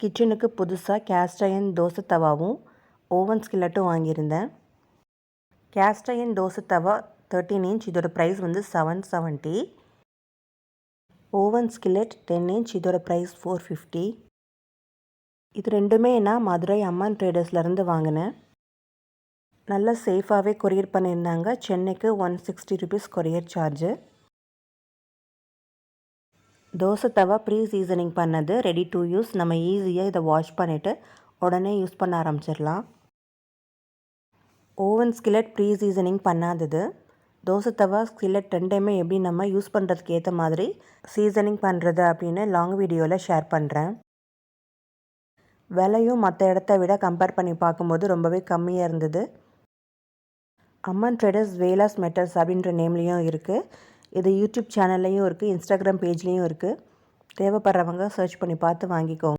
கிச்சனுக்கு புதுசாக cast iron dosa தவாவும் ஓவன் ஸ்கில்லட்டும் வாங்கியிருந்தேன். கேஸ்ட் அயர்ன் தோசை தவா 13 இன்ச், இதோட ப்ரைஸ் வந்து 770. ஓவன் ஸ்கில்லட் 10 இன்ச், இதோட ப்ரைஸ் 450. இது ரெண்டுமே நான் மதுரை அம்மன் ட்ரேடர்ஸ்லேருந்து வாங்கினேன். நல்லா சேஃபாகவே கொரியர் பண்ணியிருந்தாங்க. சென்னைக்கு 160 rupees courier charge. Dosa tawa pre seasoning பண்ணது, ரெடி டு யூஸ். நம்ம ஈஸியாக இதை வாஷ் பண்ணிவிட்டு உடனே யூஸ் பண்ண ஆரம்பிச்சிடலாம். ஓவன் ஸ்கில்லட் ப்ரீ சீசனிங் பண்ணாதது. தோசை தவா ஸ்கில்லட் ரெண்டையுமே எப்படி நம்ம யூஸ் பண்ணுறதுக்கு ஏற்ற மாதிரி சீசனிங் பண்ணுறது அப்படின்னு லாங் வீடியோவில் ஷேர் பண்ணுறேன். விலையும் மற்ற இடத்த விட கம்பேர் பண்ணி பார்க்கும்போது ரொம்பவே கம்மியாக இருந்தது. அம்மன் ட்ரேடர்ஸ் வேலாஸ் மெட்டல்ஸ் அப்படின்ற நேம்லேயும் இருக்குது. இது யூடியூப் சேனல்லையும் இருக்குது, இன்ஸ்டாகிராம் பேஜ்லேயும் இருக்குது. தேவைப்படுறவங்க சர்ச் பண்ணி பார்த்து வாங்கிக்கோங்க.